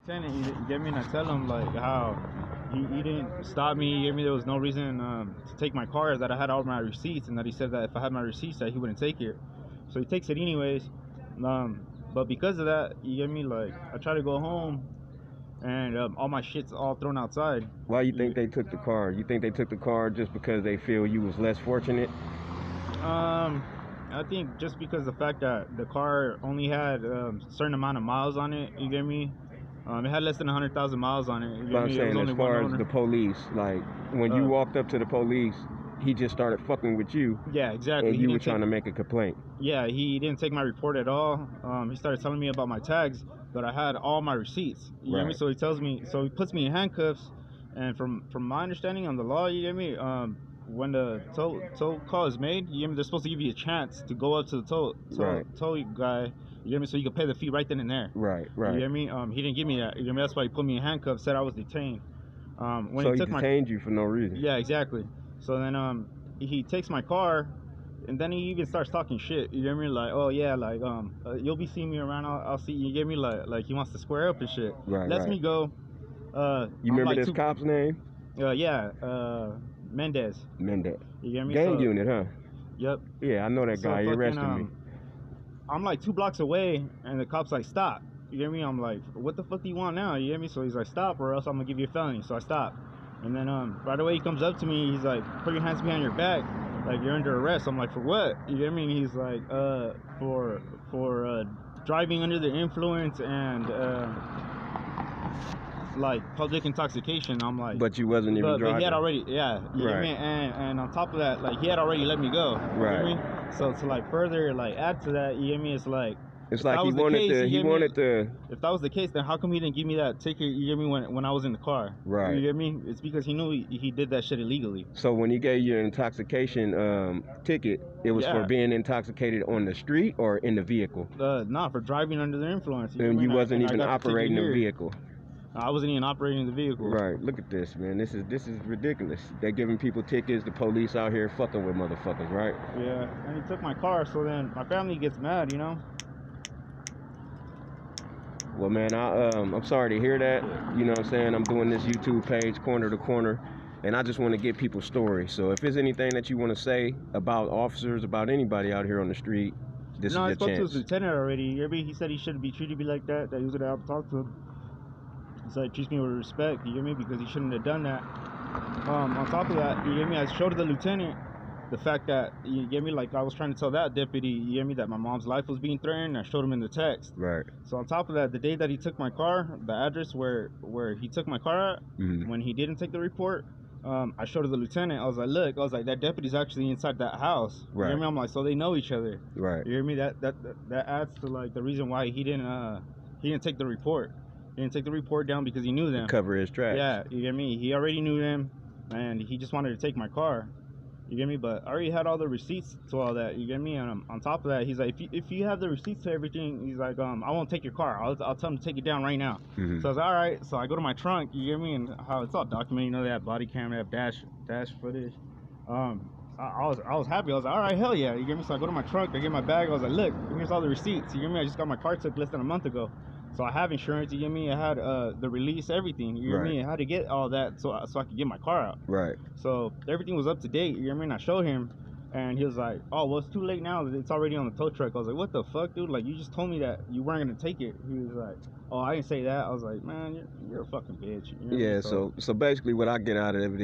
lieutenant, you get me, and I tell him like how he didn't stop me. He gave me there was no reason to take my car, that I had all my receipts, and that he said that if I had my receipts that he wouldn't take it. So he takes it anyways. But because of that, you get me, like I try to go home, and all my shit's all thrown outside. Why you think they took the car? You think they took the car just because they feel you was less fortunate? I think just because the fact that the car only had a certain amount of miles on it, you get me? It had less than 100,000 miles on it. But I'm saying as far as the police, like when you walked up to the police, he just started fucking with you. Yeah, exactly. And you were trying to make a complaint. Yeah, he didn't take my report at all. He started telling me about my tags, but I had all my receipts. You get me? So he tells me, so he puts me in handcuffs. And from my understanding on the law, you get me? When the tow call is made, you get me? They're supposed to give you a chance to go up to the tow guy. You get me? So you can pay the fee right then and there. Right. You get me? He didn't give me that. You get me? That's why he put me in handcuffs. Said I was detained. When so he detained you for no reason. Yeah, exactly. So then he takes my car, and then he even starts talking shit. You get me? Like, oh yeah, like you'll be seeing me around. I'll see you. Get me? Like he wants to square up and shit. Lets me go. You remember this cop's name? Yeah. Mendez. You get me? Gang unit, huh? Yep. Yeah, I know that guy. He arrested me. I'm like 2 blocks away, and the cop's like, stop. You get me? I'm like, what the fuck do you want now? You get me? So he's like, stop, or else I'm gonna give you a felony. So I stop. And then right away he comes up to me. He's like, put your hands behind your back, like you're under arrest. I'm like, for what? You get me? And he's like, for driving under the influence and like public intoxication. I'm like, but you wasn't even driving. But he had already, yeah, you get me? And on top of that, like he had already let me go. You get me? So to like further like add to that, you get me? It's like he wanted to. If that was the case, then how come he didn't give me that ticket? You get me? When I was in the car, right? You get me? It's because he knew he did that shit illegally. So when he gave you an intoxication ticket, it was for being intoxicated on the street or in the vehicle? Nah, for driving under the influence. And you wasn't even operating the vehicle. I wasn't even operating the vehicle. Right. Look at this, man. This is ridiculous. They're giving people tickets. The police out here fucking with motherfuckers, right? Yeah. And he took my car, so then my family gets mad, you know. Well, man, I'm sorry to hear that. You know what I'm saying? I'm doing this YouTube page, Corner to Corner, and I just want to get people's stories. So if there's anything that you want to say about officers, about anybody out here on the street, this is your chance. I spoke to his lieutenant already. He said he shouldn't be treated like that he was going to have to talk to him. He said, treats me with respect, you get me? Because he shouldn't have done that. On top of that, you get me? I showed the lieutenant the fact that, you get me? Like I was trying to tell that deputy, you get me? That my mom's life was being threatened. I showed him in the text. Right. So on top of that, the day that he took my car, the address where he took my car at, when he didn't take the report, I showed the lieutenant. I was like, look, that deputy's actually inside that house. Right. You hear me? I'm like, so they know each other. Right. You hear me? That adds to like the reason why he didn't take the report. He didn't take the report down because he knew them. To cover his tracks. Yeah, you get me? He already knew them, and he just wanted to take my car. You get me? But I already had all the receipts to all that. You get me? And on top of that, he's like, if you have the receipts to everything, he's like, I won't take your car. I'll tell him to take it down right now. So I was like, all right. So I go to my trunk. You get me? And how it's all documented. You know, they have body camera, they have dash footage. I was happy. I was like, all right, hell yeah. You get me? So I go to my trunk. I get my bag. I was like, look, here's all the receipts. You get me? I just got my car took less than a month ago. So I have insurance, you get me? I had the release, everything, you get me? I had to get all that so I could get my car out. Right. So everything was up to date, you get me? And I showed him, and he was like, oh, well, it's too late now. It's already on the tow truck. I was like, what the fuck, dude? Like, you just told me that you weren't going to take it. He was like, oh, I didn't say that. I was like, man, you're a fucking bitch. You know? Yeah, so basically what I get out of it